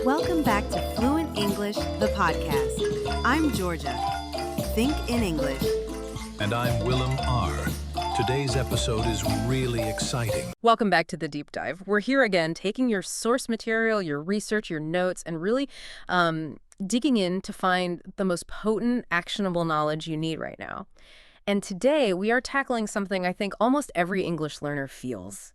Welcome back to Fluent English, the podcast. I'm Giorgia. Think in English. And I'm Willem R. Today's episode is really exciting. Welcome back to the deep dive. We're here again, taking your source material, your research, your notes, and really digging in to find the most potent, actionable knowledge you need right now. And today we are tackling something I think almost every English learner feels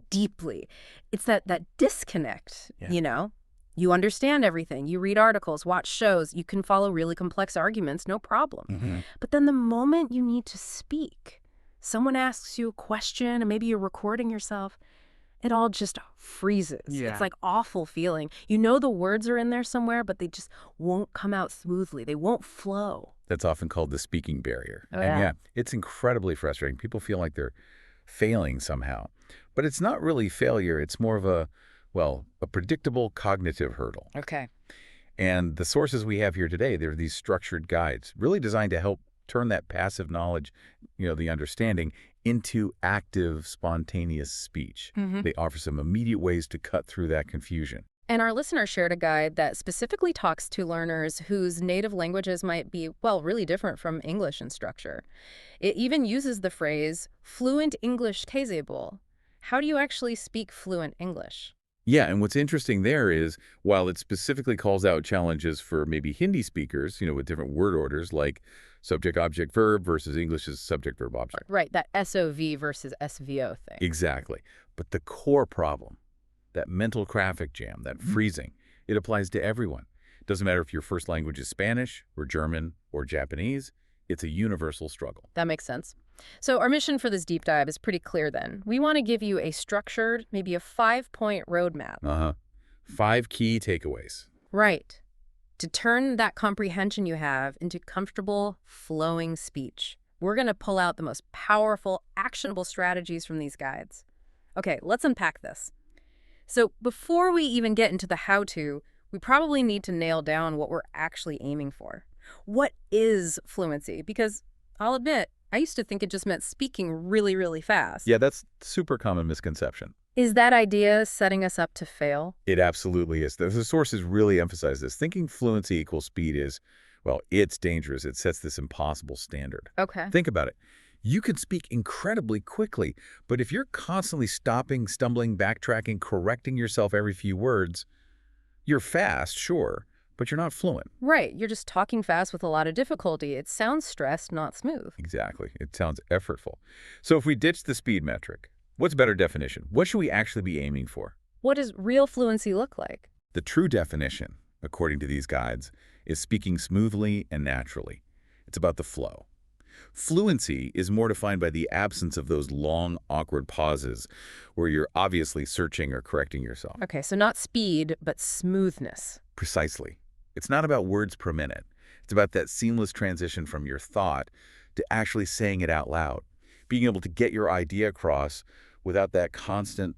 deeply. It's that disconnect, you know? You understand everything. You read articles, watch shows. You can follow really complex arguments, no problem. But then the moment you need to speak, someone asks you a question and maybe you're recording yourself, it all just freezes. It's like awful feeling. You know the words are in there somewhere, but they just won't come out smoothly. They won't flow. That's often called the speaking barrier. Oh, and it's incredibly frustrating. People feel like they're failing somehow. But it's not really failure. It's more of a predictable cognitive hurdle. Okay. And the sources we have here today, they're these structured guides, really designed to help turn that passive knowledge, the understanding, into active, spontaneous speech. They offer some immediate ways to cut through that confusion. And our listener shared a guide that specifically talks to learners whose native languages might be, really different from English in structure. It even uses the phrase, fluent English taseable. How do you actually speak fluent English? Yeah, and what's interesting there is, while it specifically calls out challenges for maybe Hindi speakers, with different word orders like subject-object-verb versus English's subject-verb-object. Right, that SOV versus SVO thing. Exactly. But the core problem, that mental traffic jam, that freezing, it applies to everyone. It doesn't matter if your first language is Spanish or German or Japanese. It's a universal struggle. That makes sense. So our mission for this deep dive is pretty clear then. We want to give you a structured, maybe a 5-point roadmap. 5 key takeaways. Right. To turn that comprehension you have into comfortable, flowing speech. We're going to pull out the most powerful, actionable strategies from these guides. Okay, let's unpack this. So before we even get into the how-to, we probably need to nail down what we're actually aiming for. What is fluency? Because I'll admit, I used to think it just meant speaking really, really fast. Yeah, that's super common misconception. Is that idea setting us up to fail? It absolutely is. The sources really emphasize this. Thinking fluency equals speed is, it's dangerous. It sets this impossible standard. Okay. Think about it. You can speak incredibly quickly, but if you're constantly stopping, stumbling, backtracking, correcting yourself every few words, you're fast, sure, but you're not fluent. Right. You're just talking fast with a lot of difficulty. It sounds stressed, not smooth. Exactly. It sounds effortful. So if we ditch the speed metric, what's a better definition? What should we actually be aiming for? What does real fluency look like? The true definition, according to these guides, is speaking smoothly and naturally. It's about the flow. Fluency is more defined by the absence of those long, awkward pauses where you're obviously searching or correcting yourself. Okay, so not speed, but smoothness. Precisely. It's not about words per minute. It's about that seamless transition from your thought to actually saying it out loud, being able to get your idea across without that constant,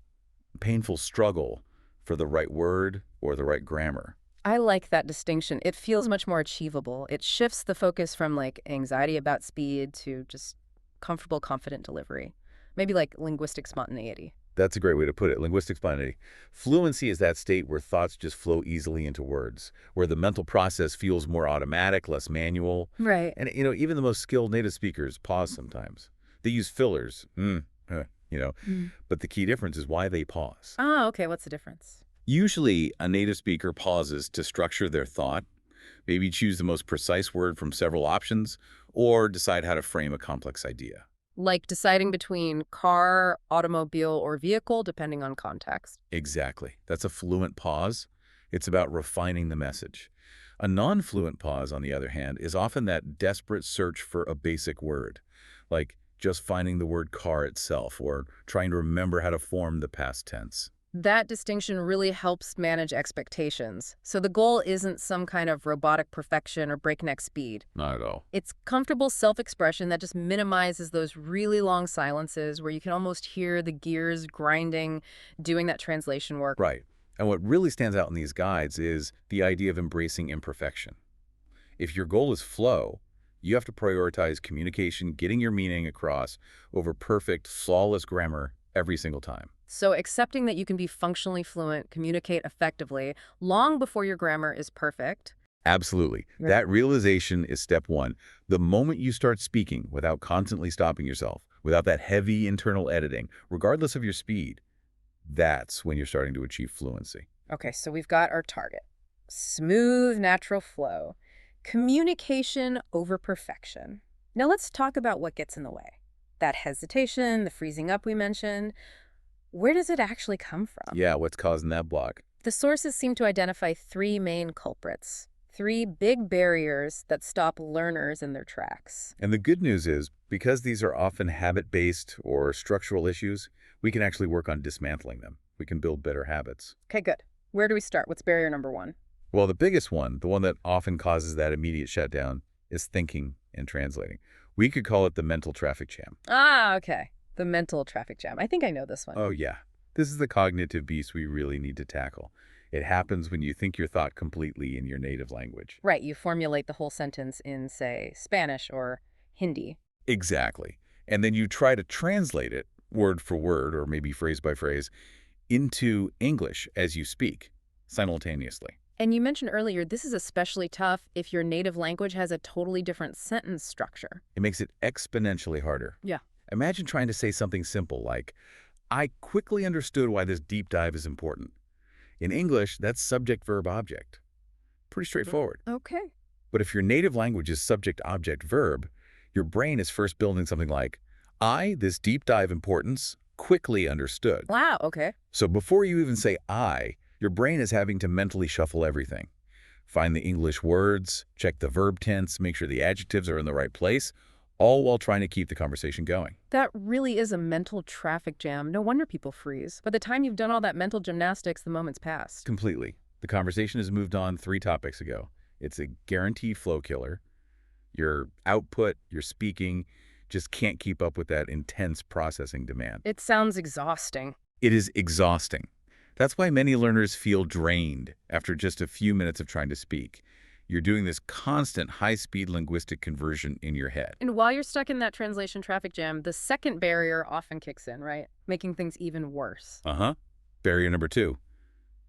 painful struggle for the right word or the right grammar. I like that distinction. It feels much more achievable. It shifts the focus from anxiety about speed to just comfortable, confident delivery. Maybe like linguistic spontaneity. That's a great way to put it, linguistic spontaneity. Fluency is that state where thoughts just flow easily into words, where the mental process feels more automatic, less manual. Right. And, even the most skilled native speakers pause sometimes. They use fillers, but the key difference is why they pause. Oh, okay. What's the difference? Usually, a native speaker pauses to structure their thought, maybe choose the most precise word from several options, or decide how to frame a complex idea. Like deciding between car, automobile, or vehicle, depending on context. Exactly. That's a fluent pause. It's about refining the message. A non-fluent pause, on the other hand, is often that desperate search for a basic word, like just finding the word car itself or trying to remember how to form the past tense. That distinction really helps manage expectations. So the goal isn't some kind of robotic perfection or breakneck speed. Not at all. It's comfortable self-expression that just minimizes those really long silences where you can almost hear the gears grinding, doing that translation work. Right. And what really stands out in these guides is the idea of embracing imperfection. If your goal is flow, you have to prioritize communication, getting your meaning across, over perfect, flawless grammar every single time. So accepting that you can be functionally fluent, communicate effectively, long before your grammar is perfect. Absolutely. Right. That realization is step one. The moment you start speaking without constantly stopping yourself, without that heavy internal editing, regardless of your speed, that's when you're starting to achieve fluency. Okay, so we've got our target. Smooth, natural flow. Communication over perfection. Now let's talk about what gets in the way. That hesitation, the freezing up we mentioned. Where does it actually come from? Yeah, what's causing that block? The sources seem to identify three main culprits, three big barriers that stop learners in their tracks. And the good news is, because these are often habit-based or structural issues, we can actually work on dismantling them. We can build better habits. Okay, good. Where do we start? What's barrier number one? Well, the biggest one, the one that often causes that immediate shutdown, is thinking and translating. We could call it the mental traffic jam. Ah, okay. The mental traffic jam. I think I know this one. Oh, yeah. This is the cognitive beast we really need to tackle. It happens when you think your thought completely in your native language. Right, you formulate the whole sentence in, say, Spanish or Hindi. Exactly. And then you try to translate it, word for word, or maybe phrase by phrase, into English as you speak, simultaneously. And you mentioned earlier, this is especially tough if your native language has a totally different sentence structure. It makes it exponentially harder. Yeah. Imagine trying to say something simple like, I quickly understood why this deep dive is important. In English, that's subject, verb, object. Pretty straightforward. Okay. But if your native language is subject, object, verb, your brain is first building something like, I, this deep dive importance, quickly understood. Wow, okay. So before you even say I, your brain is having to mentally shuffle everything. Find the English words, check the verb tense, make sure the adjectives are in the right place, all while trying to keep the conversation going. That really is a mental traffic jam. No wonder people freeze. By the time you've done all that mental gymnastics, the moment's passed. Completely. The conversation has moved on 3 topics ago. It's a guaranteed flow killer. Your output, your speaking, just can't keep up with that intense processing demand. It sounds exhausting. It is exhausting. That's why many learners feel drained after just a few minutes of trying to speak. You're doing this constant high-speed linguistic conversion in your head. And while you're stuck in that translation traffic jam, the second barrier often kicks in, right? Making things even worse. Uh-huh. Barrier number 2,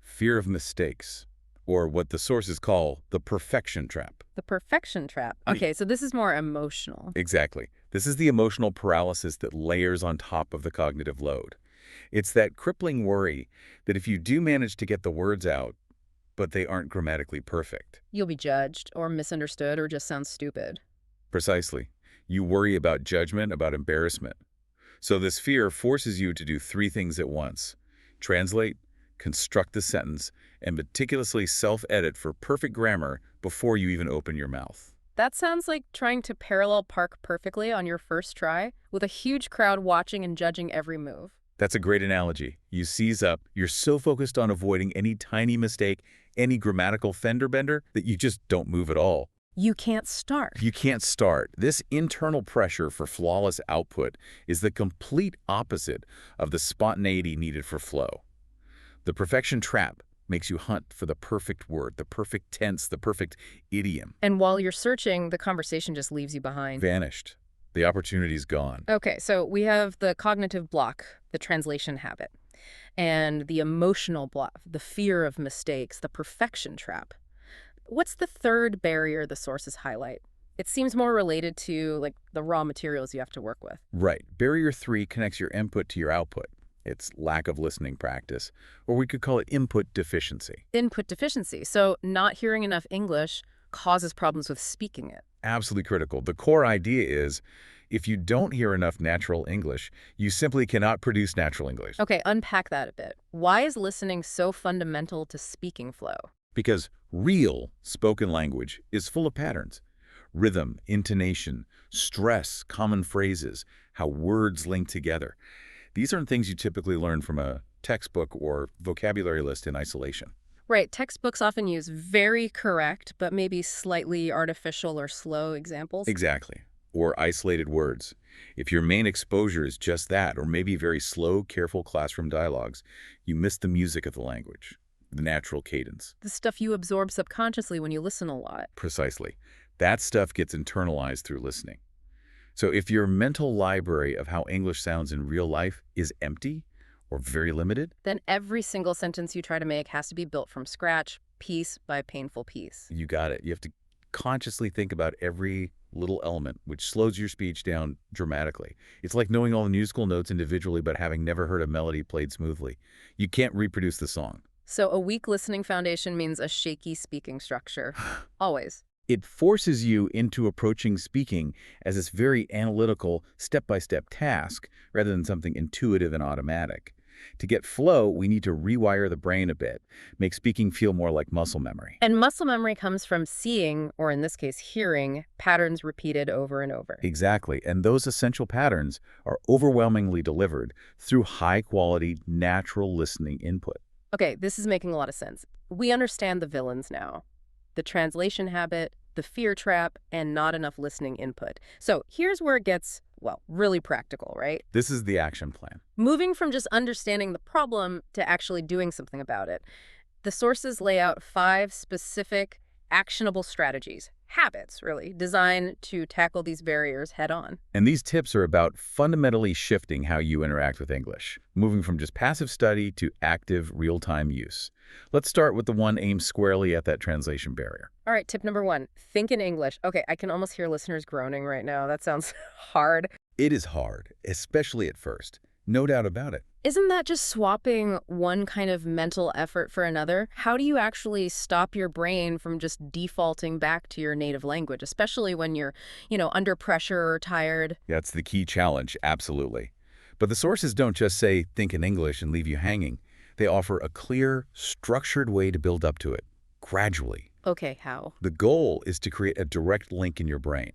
fear of mistakes, or what the sources call the perfection trap. The perfection trap. Okay, so this is more emotional. Exactly. This is the emotional paralysis that layers on top of the cognitive load. It's that crippling worry that if you do manage to get the words out, but they aren't grammatically perfect. You'll be judged or misunderstood or just sound stupid. Precisely. You worry about judgment, about embarrassment. So this fear forces you to do 3 things at once. Translate, construct the sentence, and meticulously self-edit for perfect grammar before you even open your mouth. That sounds like trying to parallel park perfectly on your first try with a huge crowd watching and judging every move. That's a great analogy. You seize up, you're so focused on avoiding any tiny mistake, any grammatical fender bender, that you just don't move at all. You can't start. You can't start. This internal pressure for flawless output is the complete opposite of the spontaneity needed for flow. The perfection trap makes you hunt for the perfect word, the perfect tense, the perfect idiom. And while you're searching, the conversation just leaves you behind. Vanished. The opportunity's gone. Okay, so we have the cognitive block, the translation habit, and the emotional block, the fear of mistakes, the perfection trap. What's the third barrier the sources highlight? It seems more related to like the raw materials you have to work with. Right. Barrier 3 connects your input to your output. It's lack of listening practice, or we could call it input deficiency. Input deficiency. So not hearing enough English causes problems with speaking it. Absolutely critical. The core idea is, if you don't hear enough natural English, you simply cannot produce natural English. Okay, unpack that a bit. Why is listening so fundamental to speaking flow? Because real spoken language is full of patterns. Rhythm, intonation, stress, common phrases, how words link together. These aren't things you typically learn from a textbook or vocabulary list in isolation. Right, textbooks often use very correct, but maybe slightly artificial or slow examples. Exactly. Or isolated words. If your main exposure is just that, or maybe very slow, careful classroom dialogues, you miss the music of the language, the natural cadence. The stuff you absorb subconsciously when you listen a lot. Precisely. That stuff gets internalized through listening. So if your mental library of how English sounds in real life is empty or very limited, Then every single sentence you try to make has to be built from scratch, piece by painful piece. you got it. You have to consciously think about every little element, which slows your speech down dramatically. It's like knowing all the musical notes individually but having never heard a melody played smoothly. You can't reproduce the song. So a weak listening foundation means a shaky speaking structure. Always. It forces you into approaching speaking as this very analytical, step-by-step task rather than something intuitive and automatic. To get flow, we need to rewire the brain a bit, make speaking feel more like muscle memory. And muscle memory comes from seeing, or in this case, hearing, patterns repeated over and over. Exactly, and those essential patterns are overwhelmingly delivered through high-quality, natural listening input. Okay, this is making a lot of sense. We understand the villains now. The translation habit, the fear trap, and not enough listening input. So here's where it gets, well, really practical, right? This is the action plan. Moving from just understanding the problem to actually doing something about it. The sources lay out 5 specific, actionable strategies, habits, really, designed to tackle these barriers head on. And these tips are about fundamentally shifting how you interact with English, moving from just passive study to active, real-time use. Let's start with the one aimed squarely at that translation barrier. All right, tip number 1, think in English. Okay, I can almost hear listeners groaning right now. That sounds hard. It is hard, especially at first. No doubt about it. Isn't that just swapping one kind of mental effort for another? How do you actually stop your brain from just defaulting back to your native language, especially when you're, under pressure or tired? That's the key challenge, absolutely. But the sources don't just say, think in English and leave you hanging. They offer a clear, structured way to build up to it, gradually. Okay, how? The goal is to create a direct link in your brain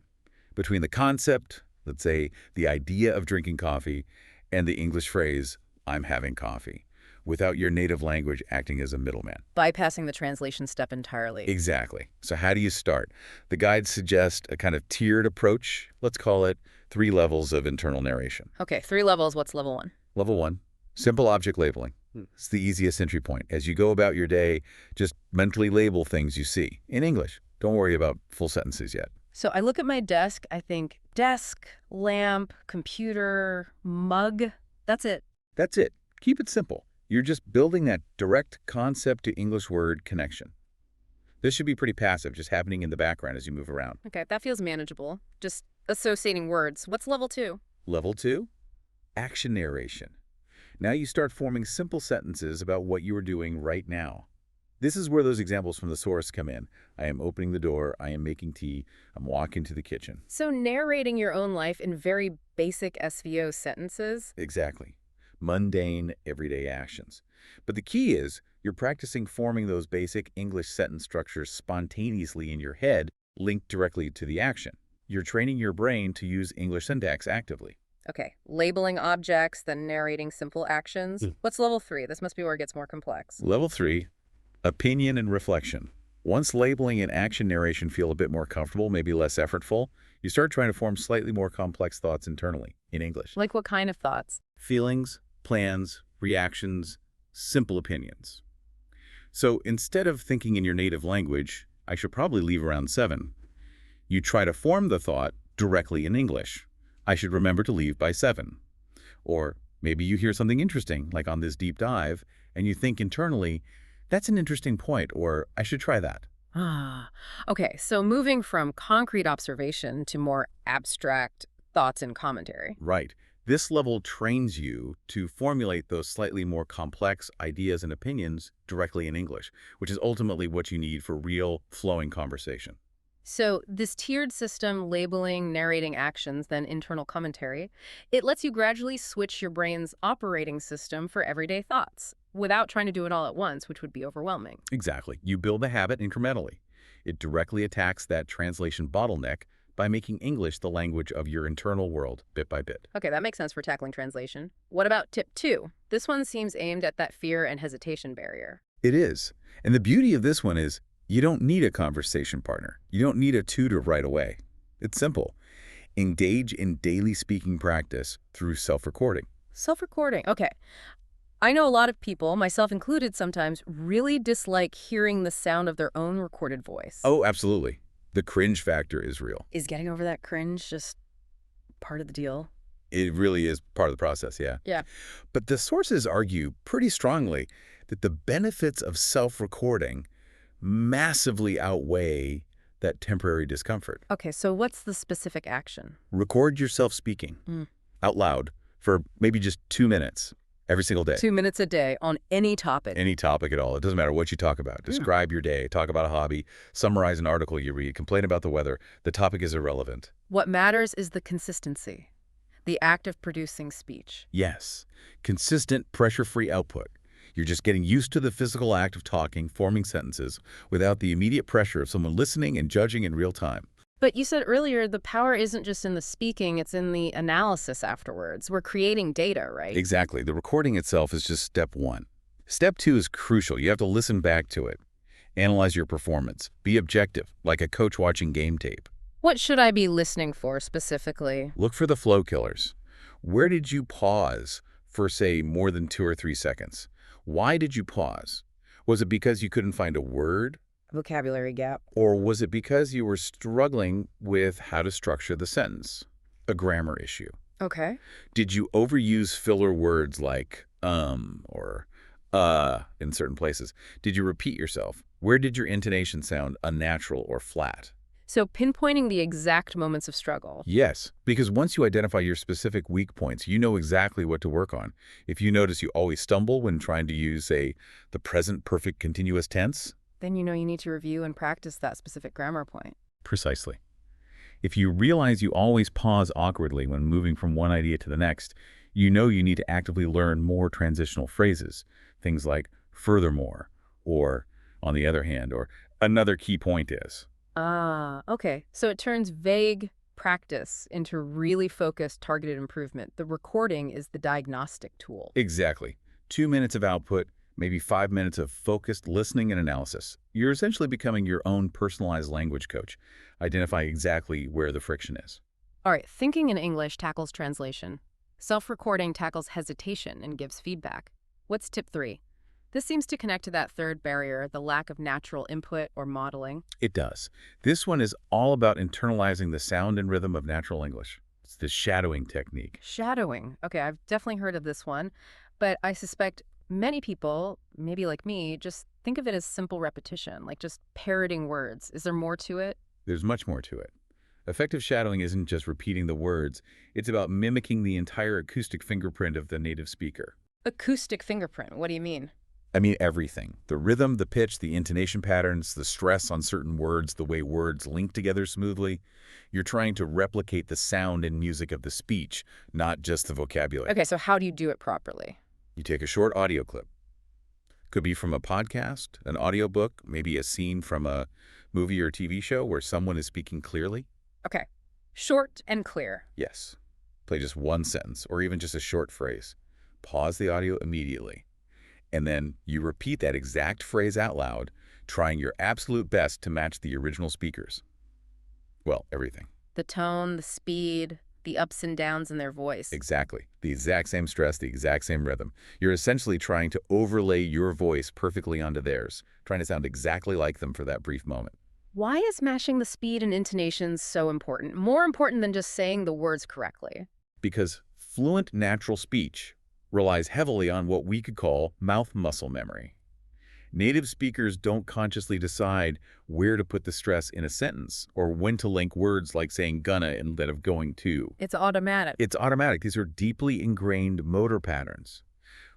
between the concept, let's say the idea of drinking coffee, and the English phrase, I'm having coffee, without your native language acting as a middleman. Bypassing the translation step entirely. Exactly. So how do you start? The guides suggest a kind of tiered approach. Let's call it 3 levels of internal narration. Okay, 3 levels. What's level 1? Level 1, simple object labeling. It's the easiest entry point. As you go about your day, just mentally label things you see in English. Don't worry about full sentences yet. So I look at my desk, I think desk, lamp, computer, mug. That's it. That's it. Keep it simple. You're just building that direct concept to English word connection. This should be pretty passive, just happening in the background as you move around. Okay, that feels manageable. Just associating words. What's level 2? Level 2, action narration. Now you start forming simple sentences about what you are doing right now. This is where those examples from the source come in. I am opening the door, I am making tea, I'm walking to the kitchen. So narrating your own life in very basic SVO sentences? Exactly. Mundane, everyday actions. But the key is you're practicing forming those basic English sentence structures spontaneously in your head, linked directly to the action. You're training your brain to use English syntax actively. Okay, labeling objects, then narrating simple actions. What's level 3? This must be where it gets more complex. Level 3, opinion and reflection. Once labeling and action narration feel a bit more comfortable, maybe less effortful, you start trying to form slightly more complex thoughts internally in English. Like what kind of thoughts? Feelings, plans, reactions, simple opinions. So instead of thinking in your native language, I should probably leave around 7. You try to form the thought directly in English. I should remember to leave by 7. Or maybe you hear something interesting, like on this deep dive, and you think internally, that's an interesting point, or I should try that. Okay, so moving from concrete observation to more abstract thoughts and commentary. Right. This level trains you to formulate those slightly more complex ideas and opinions directly in English, which is ultimately what you need for real, flowing conversation. So this tiered system, labeling, narrating actions, then internal commentary, it lets you gradually switch your brain's operating system for everyday thoughts without trying to do it all at once, which would be overwhelming. Exactly. You build the habit incrementally. It directly attacks that translation bottleneck by making English the language of your internal world, bit by bit. Okay, that makes sense for tackling translation. What about tip 2? This one seems aimed at that fear and hesitation barrier. It is. And the beauty of this one is you don't need a conversation partner. You don't need a tutor right away. It's simple. Engage in daily speaking practice through self-recording. Self-recording, okay. I know a lot of people, myself included sometimes, really dislike hearing the sound of their own recorded voice. Oh, absolutely. The cringe factor is real. Is getting over that cringe just part of the deal. It really is part of the process, yeah. Yeah. But the sources argue pretty strongly that the benefits of self-recording massively outweigh that temporary discomfort. Okay, so what's the specific action? Record yourself speaking out loud for maybe just 2 minutes every single day. 2 minutes a day on any topic. Any topic at all. It doesn't matter what you talk about. Describe your day, talk about a hobby, summarize an article you read, complain about the weather. The topic is irrelevant. What matters is the consistency, the act of producing speech. Yes. Consistent, pressure-free output. You're just getting used to the physical act of talking, forming sentences, without the immediate pressure of someone listening and judging in real time. But you said earlier the power isn't just in the speaking, it's in the analysis afterwards. We're creating data, right? Exactly. The recording itself is just step one. Step two is crucial. You have to listen back to it. Analyze your performance. Be objective, like a coach watching game tape. What should I be listening for specifically? Look for the flow killers. Where did you pause for, say, more than 2 or 3 seconds? Why did you pause? Was it because you couldn't find a word? Vocabulary gap. Or was it because you were struggling with how to structure the sentence? A grammar issue. Okay. Did you overuse filler words like or in certain places? Did you repeat yourself? Where did your intonation sound unnatural or flat? So pinpointing the exact moments of struggle. Yes, because once you identify your specific weak points, you know exactly what to work on. If you notice you always stumble when trying to use, say, the present perfect continuous tense. Then you know you need to review and practice that specific grammar point. Precisely. If you realize you always pause awkwardly when moving from one idea to the next, you know you need to actively learn more transitional phrases. Things like furthermore, or on the other hand, or another key point is. Ah, okay. So it turns vague practice into really focused, targeted improvement. The recording is the diagnostic tool. Exactly. 2 minutes of output, maybe 5 minutes of focused listening and analysis. You're essentially becoming your own personalized language coach, identifying exactly where the friction is. All right, thinking in English tackles translation. Self-recording tackles hesitation and gives feedback. What's tip 3? This seems to connect to that third barrier, the lack of natural input or modeling. It does. This one is all about internalizing the sound and rhythm of natural English. It's the shadowing technique. Shadowing. Okay, I've definitely heard of this one, but I suspect many people, maybe like me, just think of it as simple repetition, like just parroting words. Is there more to it? There's much more to it. Effective shadowing isn't just repeating the words. It's about mimicking the entire acoustic fingerprint of the native speaker. Acoustic fingerprint. What do you mean? I mean everything. The rhythm, the pitch, the intonation patterns, the stress on certain words, the way words link together smoothly. You're trying to replicate the sound and music of the speech, not just the vocabulary. Okay, so how do you do it properly? You take a short audio clip. Could be from a podcast, an audiobook, maybe a scene from a movie or TV show where someone is speaking clearly. Okay, short and clear. Yes. Play just one sentence or even just a short phrase. Pause the audio immediately. And then you repeat that exact phrase out loud, trying your absolute best to match the original speakers. Well, everything. The tone, the speed, the ups and downs in their voice. Exactly. The exact same stress, the exact same rhythm. You're essentially trying to overlay your voice perfectly onto theirs, trying to sound exactly like them for that brief moment. Why is matching the speed and intonations so important? More important than just saying the words correctly. Because fluent natural speech relies heavily on what we could call mouth muscle memory. Native speakers don't consciously decide where to put the stress in a sentence or when to link words like saying gonna instead of going to. It's automatic. It's automatic. These are deeply ingrained motor patterns.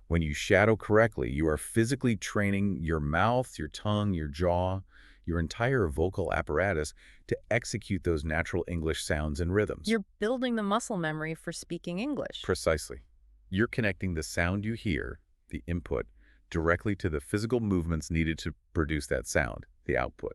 When you shadow correctly, you are physically training your mouth, your tongue, your jaw, your entire vocal apparatus to execute those natural English sounds and rhythms. You're building the muscle memory for speaking English. Precisely. You're connecting the sound you hear, the input, directly to the physical movements needed to produce that sound, the output.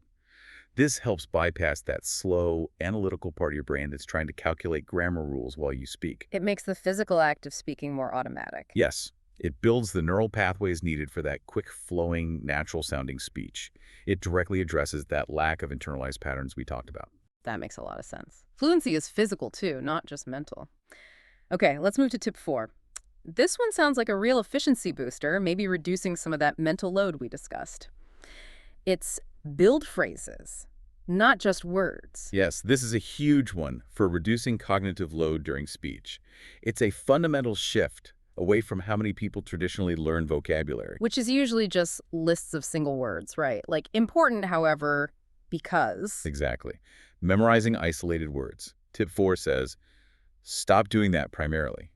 This helps bypass that slow, analytical part of your brain that's trying to calculate grammar rules while you speak. It makes the physical act of speaking more automatic. Yes, it builds the neural pathways needed for that quick-flowing, natural-sounding speech. It directly addresses that lack of internalized patterns we talked about. That makes a lot of sense. Fluency is physical too, not just mental. Okay, let's move to tip 4. This one sounds like a real efficiency booster, maybe reducing some of that mental load we discussed. It's build phrases. not just words. Yes, this is a huge one for reducing cognitive load during speech. It's a fundamental shift away from how many people traditionally learn vocabulary. Which is usually just lists of single words, right? Like important, however, because. Exactly. Memorizing isolated words. Tip 4 says, stop doing that primarily.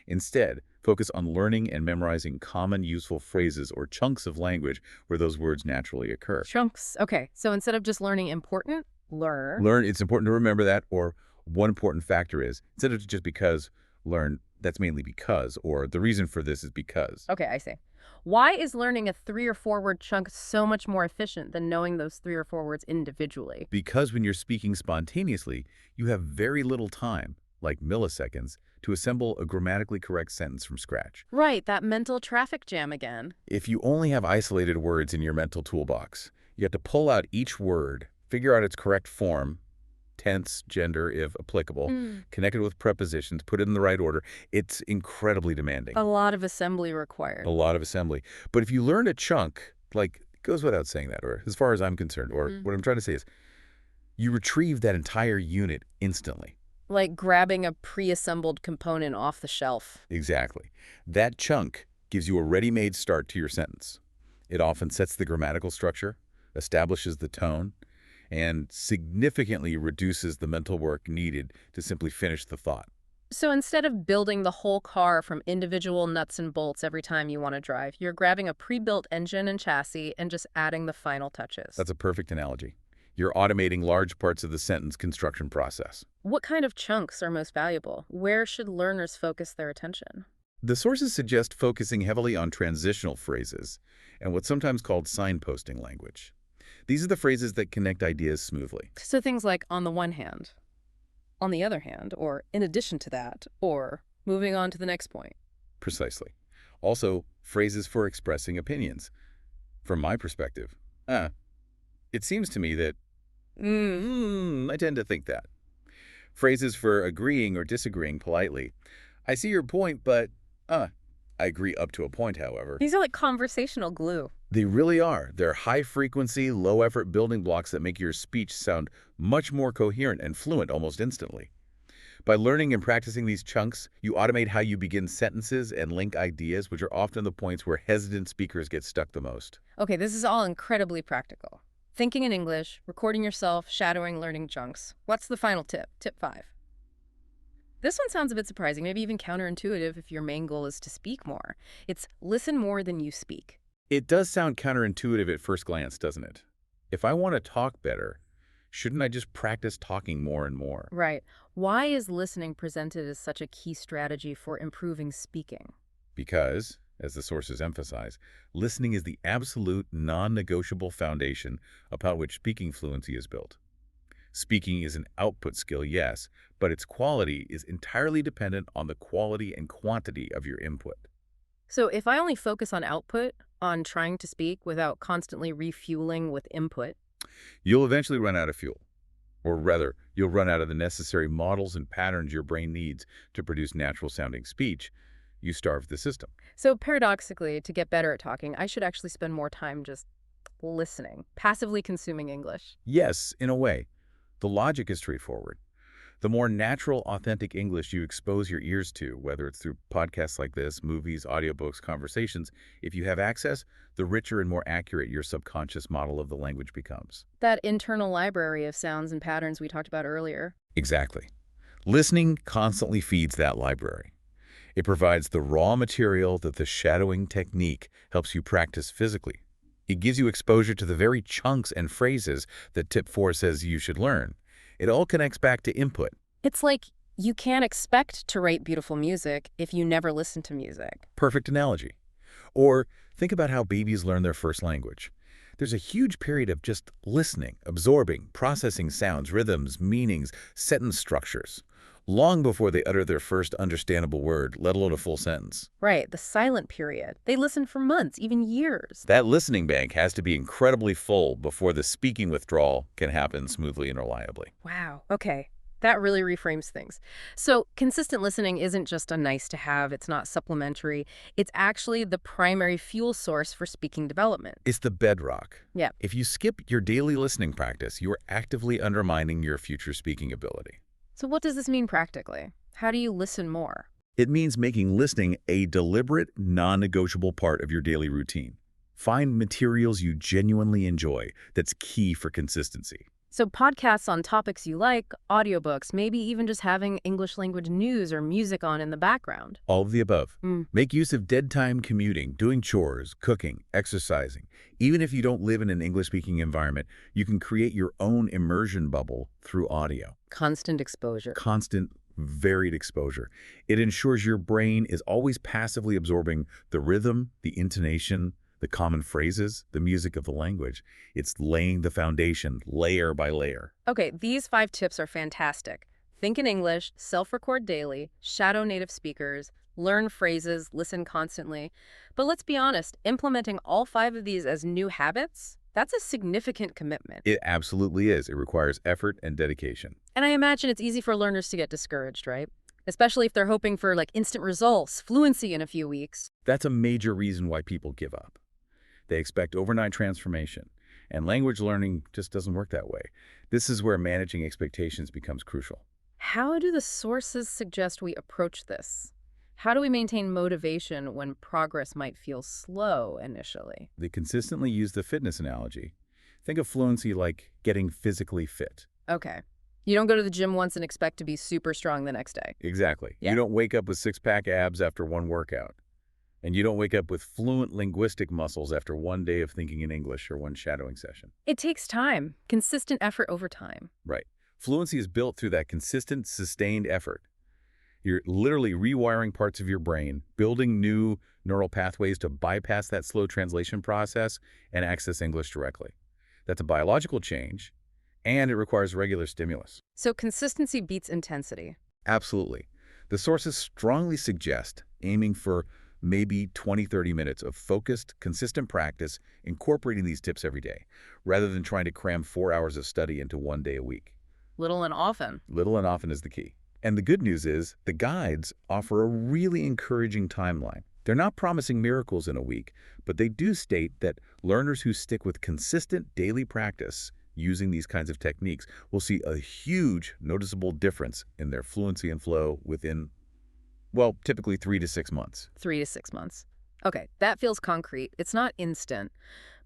Instead, focus on learning and memorizing common useful phrases or chunks of language where those words naturally occur. Chunks. Okay, so instead of just learning important, learn. Learn, it's important to remember that, or one important factor is, instead of just because, learn, that's mainly because, or the reason for this is because. Okay, I see. Why is learning a 3 or 4 word chunk so much more efficient than knowing those 3 or 4 words individually? Because when you're speaking spontaneously, you have very little time, like milliseconds, to assemble a grammatically correct sentence from scratch. Right, that mental traffic jam again. If you only have isolated words in your mental toolbox, you have to pull out each word, figure out its correct form, tense, gender, if applicable, connect it with prepositions, put it in the right order. It's incredibly demanding. A lot of assembly required. A lot of assembly. But if you learn a chunk, like, it goes without saying that, or as far as I'm concerned, or what I'm trying to say is, you retrieve that entire unit instantly. Like grabbing a pre-assembled component off the shelf. Exactly. That chunk gives you a ready-made start to your sentence. It often sets the grammatical structure, establishes the tone, and significantly reduces the mental work needed to simply finish the thought. So instead of building the whole car from individual nuts and bolts every time you want to drive, you're grabbing a pre-built engine and chassis and just adding the final touches. That's a perfect analogy. You're automating large parts of the sentence construction process. What kind of chunks are most valuable? Where should learners focus their attention? The sources suggest focusing heavily on transitional phrases and what's sometimes called signposting language. These are the phrases that connect ideas smoothly. So things like on the one hand, on the other hand, or in addition to that, or moving on to the next point. Precisely. Also, phrases for expressing opinions. From my perspective, it seems to me that, I tend to think that. Phrases for agreeing or disagreeing politely. I see your point, but, I agree up to a point, however. These are like conversational glue. They really are. They're high-frequency, low-effort building blocks that make your speech sound much more coherent and fluent almost instantly. By learning and practicing these chunks, you automate how you begin sentences and link ideas, which are often the points where hesitant speakers get stuck the most. Okay, this is all incredibly practical. Thinking in English, recording yourself, shadowing, learning chunks. What's the final tip? Tip 5. This one sounds a bit surprising, maybe even counterintuitive if your main goal is to speak more. It's listen more than you speak. It does sound counterintuitive at first glance, doesn't it? If I want to talk better, shouldn't I just practice talking more and more? Right. Why is listening presented as such a key strategy for improving speaking? Because, as the sources emphasize, listening is the absolute non-negotiable foundation upon which speaking fluency is built. Speaking is an output skill, yes, but its quality is entirely dependent on the quality and quantity of your input. So if I only focus on output, on trying to speak without constantly refueling with input, You'll eventually run out of fuel. Or rather, you'll run out of the necessary models and patterns your brain needs to produce natural-sounding speech. You starve the system. so paradoxically, to get better at talking, I should actually spend more time just listening, passively consuming English. Yes, in a way. The logic is straightforward. The more natural, authentic English you expose your ears to, whether it's through podcasts like this, movies, audiobooks, conversations, if you have access, the richer and more accurate your subconscious model of the language becomes. That internal library of sounds and patterns we talked about earlier. Exactly. Listening constantly feeds that library. It provides the raw material that the shadowing technique helps you practice physically. It gives you exposure to the very chunks and phrases that Tip 4 says you should learn. It all connects back to input. It's like you can't expect to write beautiful music if you never listen to music. Perfect analogy. Or think about how babies learn their first language. There's a huge period of just listening, absorbing, processing sounds, rhythms, meanings, sentence structures, long before they utter their first understandable word, let alone a full sentence. Right, the silent period. They listen for months, even years. That listening bank has to be incredibly full before the speaking withdrawal can happen smoothly and reliably. Wow, okay. That really reframes things. So consistent listening isn't just a nice to have, it's not supplementary. It's actually the primary fuel source for speaking development. It's the bedrock. Yeah. If you skip your daily listening practice, you are actively undermining your future speaking ability. So what does this mean practically? How do you listen more? It means making listening a deliberate, non-negotiable part of your daily routine. Find materials you genuinely enjoy. That's key for consistency. So podcasts on topics you like, audiobooks, maybe even just having English language news or music on in the background. All of the above. Mm. Make use of dead time commuting, doing chores, cooking, exercising. Even if you don't live in an English-speaking environment, you can create your own immersion bubble through audio. Constant exposure. Constant, varied exposure. It ensures your brain is always passively absorbing the rhythm, the intonation, the common phrases, the music of the language. It's laying the foundation layer by layer. Okay, these 5 tips are fantastic. Think in English, self-record daily, shadow native speakers, learn phrases, listen constantly. But let's be honest, implementing all 5 of these as new habits, that's a significant commitment. It absolutely is. It requires effort and dedication. And I imagine it's easy for learners to get discouraged, right? Especially if they're hoping for instant results, fluency in a few weeks. That's a major reason why people give up. They expect overnight transformation, and language learning just doesn't work that way. This is where managing expectations becomes crucial. How do the sources suggest we approach this? How do we maintain motivation when progress might feel slow initially? They consistently use the fitness analogy. Think of fluency like getting physically fit. Okay. You don't go to the gym once and expect to be super strong the next day. Exactly. Yeah. You don't wake up with six-pack abs after one workout. And you don't wake up with fluent linguistic muscles after one day of thinking in English or one shadowing session. It takes time, consistent effort over time. Right. Fluency is built through that consistent, sustained effort. You're literally rewiring parts of your brain, building new neural pathways to bypass that slow translation process and access English directly. That's a biological change, and it requires regular stimulus. So consistency beats intensity. Absolutely. The sources strongly suggest aiming for maybe 20-30 minutes of focused, consistent practice, incorporating these tips every day, rather than trying to cram 4 hours of study into one day a week. Little and often. Little and often is the key. And the good news is the guides offer a really encouraging timeline. They're not promising miracles in a week, but they do state that learners who stick with consistent daily practice using these kinds of techniques will see a huge noticeable difference in their fluency and flow within, well, typically 3 to 6 months. 3 to 6 months. Okay, that feels concrete. It's not instant,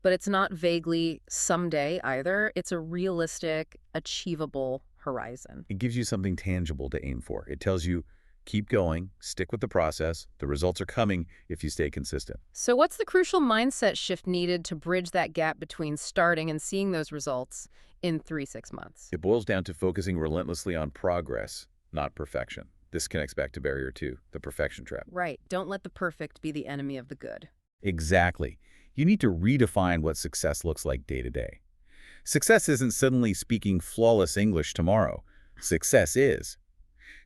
but it's not vaguely someday either. It's a realistic, achievable horizon. It gives you something tangible to aim for. It tells you, keep going, stick with the process. The results are coming if you stay consistent. So what's the crucial mindset shift needed to bridge that gap between starting and seeing those results in 3-6 months? It boils down to focusing relentlessly on progress, not perfection. This connects back to barrier 2, the perfection trap. Right. Don't let the perfect be the enemy of the good. Exactly. You need to redefine what success looks like day to day. Success isn't suddenly speaking flawless English tomorrow. Success is,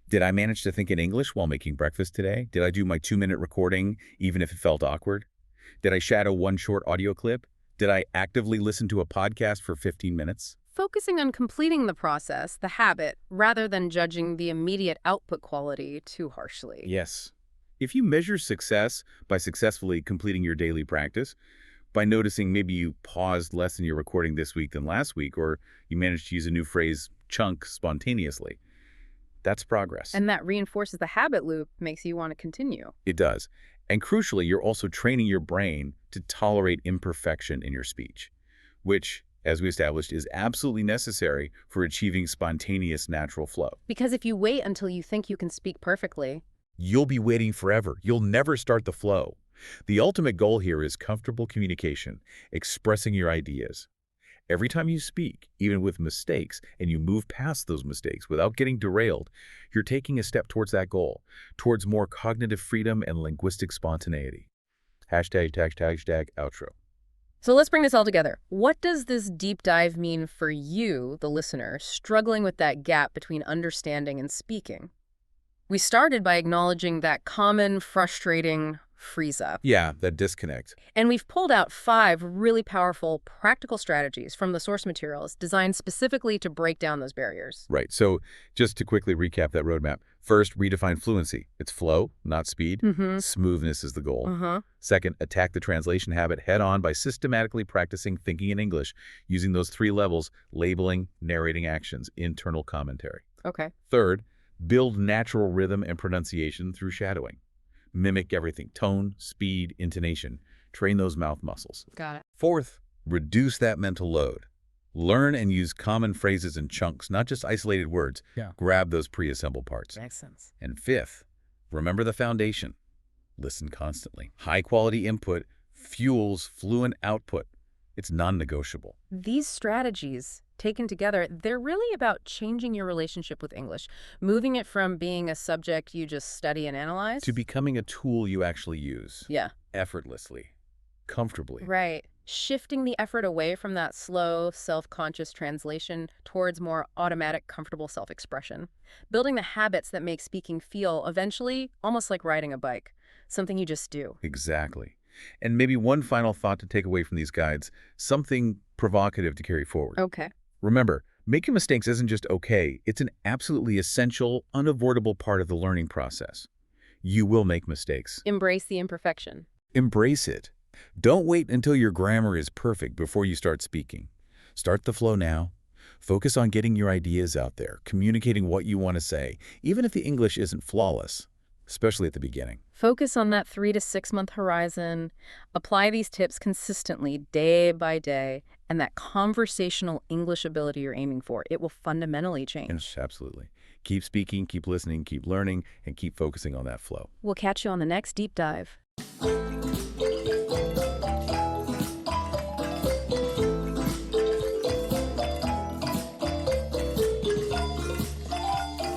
did I manage to think in English while making breakfast today? Did I do my 2-minute recording even if it felt awkward? Did I shadow one short audio clip? Did I actively listen to a podcast for 15 minutes? Focusing on completing the process, the habit, rather than judging the immediate output quality too harshly. Yes. If you measure success by successfully completing your daily practice, by noticing maybe you paused less in your recording this week than last week, or you managed to use a new phrase, chunk, spontaneously, that's progress. And that reinforces the habit loop, makes you want to continue. It does. And crucially, you're also training your brain to tolerate imperfection in your speech, which, as we established, is absolutely necessary for achieving spontaneous natural flow. Because if you wait until you think you can speak perfectly, You'll be waiting forever. You'll never start the flow. The ultimate goal here is comfortable communication, expressing your ideas. Every time you speak, even with mistakes, and you move past those mistakes without getting derailed, you're taking a step towards that goal, towards more cognitive freedom and linguistic spontaneity. Hashtag outro. So let's bring this all together. What does this deep dive mean for you, the listener, struggling with that gap between understanding and speaking? We started by acknowledging that common, frustrating freeze up. Yeah, that disconnect. And we've pulled out 5 really powerful practical strategies from the source materials designed specifically to break down those barriers. Right. So just to quickly recap that roadmap. First, redefine fluency. It's flow, not speed. Smoothness is the goal. Second, attack the translation habit head on by systematically practicing thinking in English using those 3 levels: labeling, narrating actions, internal commentary. Okay. Third, build natural rhythm and pronunciation through shadowing. Mimic everything: tone, speed, intonation. Train those mouth muscles. Got it. Fourth, reduce that mental load. Learn and use common phrases and chunks, not just isolated words. Yeah. Grab those pre-assembled parts. Makes sense. And fifth, remember the foundation. Listen constantly. High-quality input fuels fluent output. It's non-negotiable. These strategies, taken together, they're really about changing your relationship with English, moving it from being a subject you just study and analyze To becoming a tool you actually use. Yeah. Effortlessly. Comfortably. Right. Shifting the effort away from that slow, self-conscious translation towards more automatic, comfortable self-expression. Building the habits that make speaking feel, eventually, almost like riding a bike, something you just do. Exactly. And maybe one final thought to take away from these guides, something provocative to carry forward. Okay. Remember, making mistakes isn't just okay, it's an absolutely essential, unavoidable part of the learning process. You will make mistakes. Embrace the imperfection. Embrace it. Don't wait until your grammar is perfect before you start speaking. Start the flow now. Focus on getting your ideas out there, communicating what you want to say, even if the English isn't flawless, especially at the beginning. Focus on that 3 to 6 month horizon. Apply these tips consistently, day by day, and that conversational English ability you're aiming for, it will fundamentally change. Yes, absolutely. Keep speaking, keep listening, keep learning, and keep focusing on that flow. We'll catch you on the next deep dive.